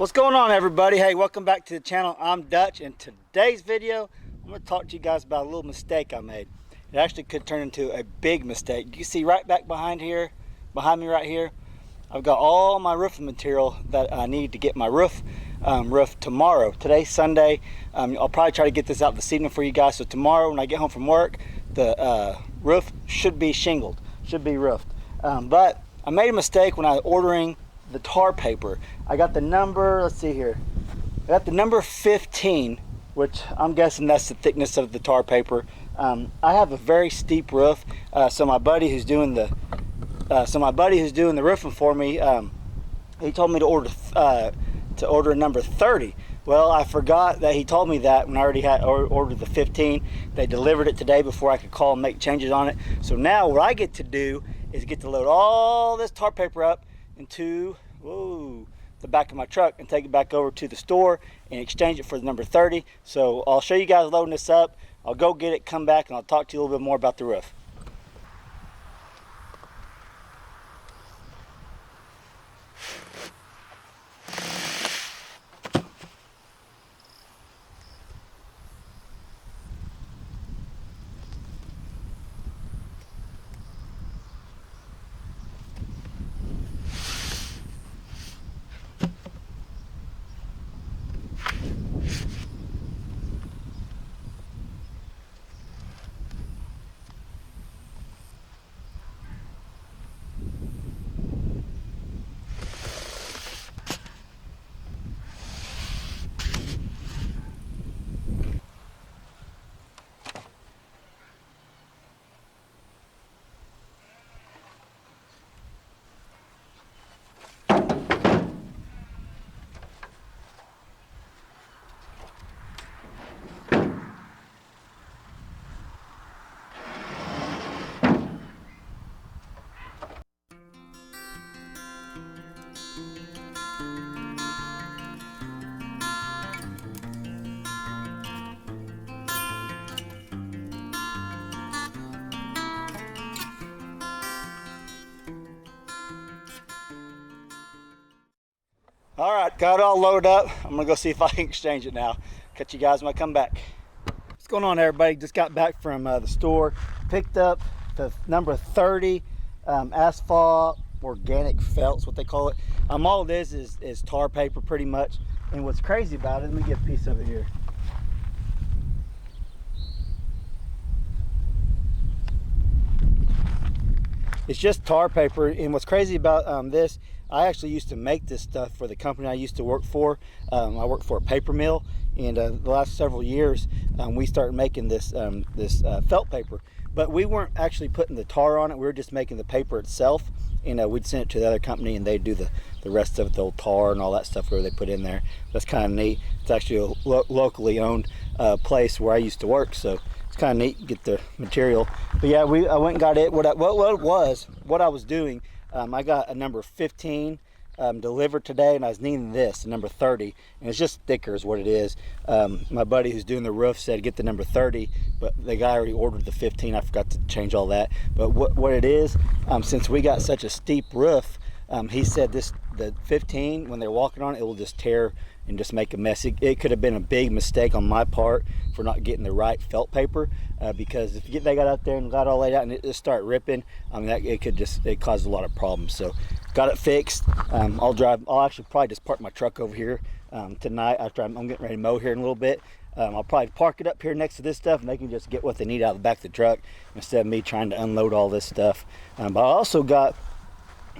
What's going on, everybody? Hey, welcome back to the channel. I'm Dutch. In today's video, I'm going to talk to you guys about a little mistake I made. It actually could turn into a big mistake. You can see right back behind me right here, I've got all my roofing material that I need to get my roof roofed tomorrow. Today's Sunday. I'll probably try to get this out this evening for you guys. So tomorrow when I get home from work, the roof should be shingled, should be roofed. But I made a mistake when I was ordering the tar paper. I got the number, let's see here, I got the number 15, which I'm guessing that's the thickness of the tar paper. I have a very steep roof, so my buddy who's doing the roofing for me, he told me to order a number 30. Well, I forgot that he told me that when I already had ordered the 15. They delivered it today before I could call and make changes on it. So now what I get to do is get to load all this tar paper up into the back of my truck and take it back over to the store and exchange it for the number 30. So I'll show you guys loading this up. I'll go get it, come back, and I'll talk to you a little bit more about the roof. All right, got it all loaded up. I'm gonna go see if I can exchange it now. Catch you guys when I come back. What's going on, everybody? Just got back from the store. Picked up the number 30 asphalt organic felts, what they call it. All it is tar paper pretty much. And what's crazy about it, let me get a piece of it here. It's just tar paper. And what's crazy about this, I actually used to make this stuff for the company I used to work for. I worked for a paper mill, and the last several years we started making this felt paper. But we weren't actually putting the tar on it. We were just making the paper itself, and we'd send it to the other company, and they'd do the rest of it, the old tar and all that stuff where they put in there. That's kind of neat. It's actually a locally owned place where I used to work, so it's kind of neat to get the material. But yeah, I went and got it. What I was doing, I got a number 15 delivered today, and I was needing this, number 30, and it's just thicker is what it is. My buddy who's doing the roof said get the number 30, but the guy already ordered the 15. I forgot to change all that. But what it is, since we got such a steep roof, he said the 15, when they're walking on it, it will just tear and just make a mess. It could have been a big mistake on my part for not getting the right felt paper, because if they got out there and got all laid out and it just start ripping, it caused a lot of problems. So got it fixed. I'll actually probably just park my truck over here tonight after I'm getting ready to mow here in a little bit. I'll probably park it up here next to this stuff, and they can just get what they need out of the back of the truck instead of me trying to unload all this stuff. But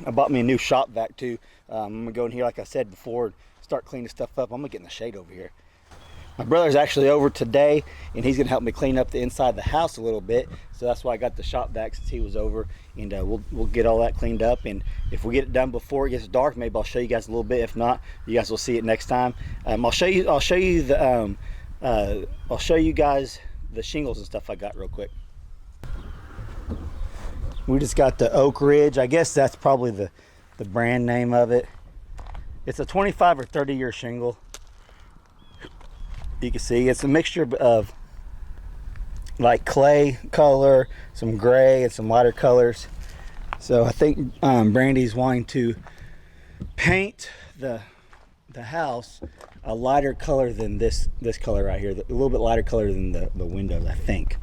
I bought me a new shop vac too. I'm gonna go in here, like I said before, start cleaning stuff up. I'm gonna get in the shade over here. My brother's actually over today, and he's gonna help me clean up the inside of the house a little bit. So that's why I got the shop vac, since he was over, and we'll get all that cleaned up. And if we get it done before it gets dark, maybe I'll show you guys a little bit. If not, you guys will see it next time. I'll show you guys the shingles and stuff I got real quick. We just got the Oak Ridge. I guess that's probably the brand name of it. It's a 25 or 30 year shingle. You can see it's a mixture of like clay color, some gray, and some lighter colors. So I think Brandy's wanting to paint the the house a lighter color than this color right here, a little bit lighter color than the windows, I think.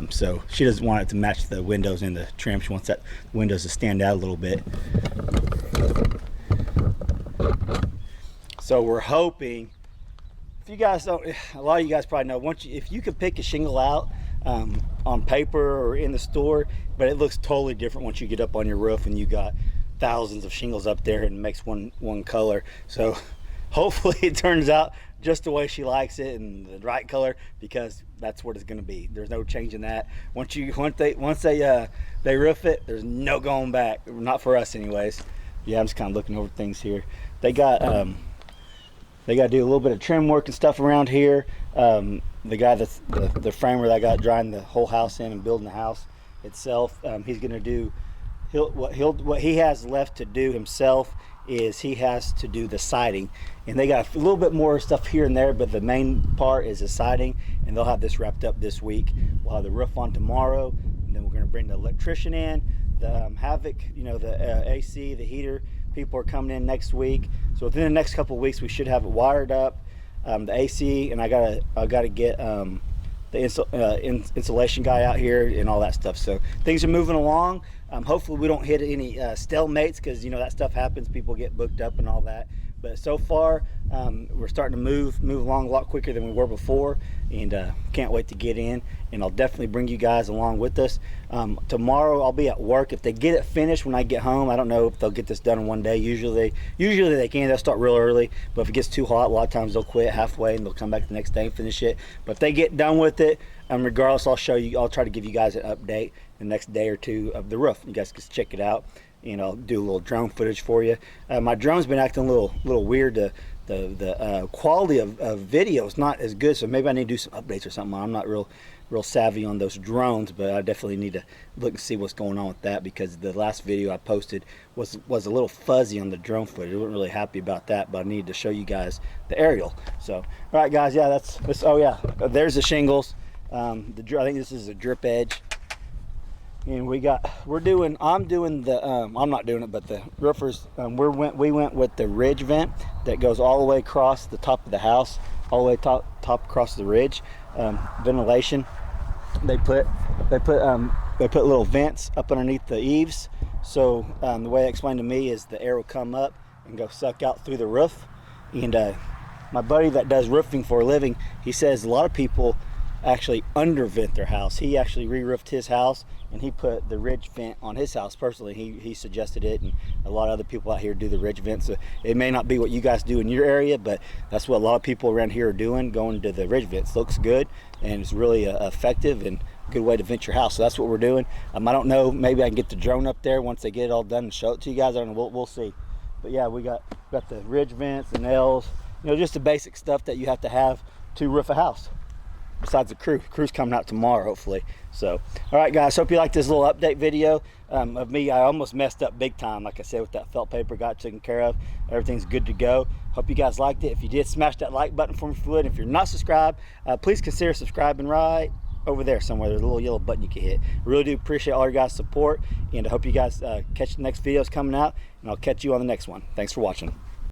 So she doesn't want it to match the windows and the trim. She wants that windows to stand out a little bit. So we're hoping, if you guys don't, a lot of you guys probably know, if you could pick a shingle out on paper or in the store, but it looks totally different once you get up on your roof and you got thousands of shingles up there and it makes one color. So hopefully it turns out just the way she likes it and the right color, because that's what it's going to be. There's no changing that. Once they roof it, there's no going back. Not for us anyways. Yeah, I'm just kind of looking over things here. They got to do a little bit of trim work and stuff around here. The guy that's the framer that I got drying the whole house in and building the house itself, he's going to do what he has left to do himself is he has to do the siding, and they got a little bit more stuff here and there, but the main part is the siding, and they'll have this wrapped up this week. We'll have the roof on tomorrow, and then we're going to bring the electrician in. The Havoc, the AC, the heater people are coming in next week. So within the next couple of weeks, we should have it wired up. The AC, and I gotta get the insulation guy out here and all that stuff. So things are moving along. Hopefully we don't hit any stalemates, because that stuff happens. People get booked up and all that. But so far, we're starting to move along a lot quicker than we were before, and can't wait to get in. And I'll definitely bring you guys along with us. Tomorrow I'll be at work. If they get it finished when I get home, I don't know if they'll get this done in one day. Usually they can. They'll start real early. But if it gets too hot, a lot of times they'll quit halfway and they'll come back the next day and finish it. But if they get done with it, regardless, I'll show you. I'll try to give you guys an update the next day or two of the roof. You guys can check it out. I'll do a little drone footage for you. My drone's been acting a little weird. The quality of video is not as good, so maybe I need to do some updates or something. I'm not real savvy on those drones, but I definitely need to look and see what's going on with that, because the last video I posted was a little fuzzy on the drone footage. I wasn't really happy about that, but I needed to show you guys the aerial. So, all right, guys, yeah, that's oh yeah, there's the shingles. I think this is a drip edge. And I'm doing the I'm not doing it, but the roofers, we went with the ridge vent that goes all the way across the top of the house, all the way top across the ridge. Ventilation. They put little vents up underneath the eaves. So the way they explained to me is the air will come up and go suck out through the roof. And my buddy that does roofing for a living, he says a lot of people actually under vent their house. He actually re-roofed his house, and he put the ridge vent on his house personally. He suggested it, and a lot of other people out here do the ridge vent. So it may not be what you guys do in your area, but that's what a lot of people around here are doing, going to the ridge vents. Looks good, and it's really effective and a good way to vent your house. So that's what we're doing. I don't know, maybe I can get the drone up there once they get it all done and show it to you guys. I don't know, we'll see. But yeah, we got the ridge vents, the nails, just the basic stuff that you have to have to roof a house. Besides the crew's coming out tomorrow, hopefully. So, all right, guys, hope you like this little update video of me. I almost messed up big time, like I said, with that felt paper. Got taken care of. Everything's good to go. Hope you guys liked it. If you did, smash that like button for me if you would. If you're not subscribed, please consider subscribing right over there somewhere. There's a little yellow button you can hit. I really do appreciate all your guys' support, and I hope you guys catch the next videos coming out, and I'll catch you on the next one. Thanks for watching.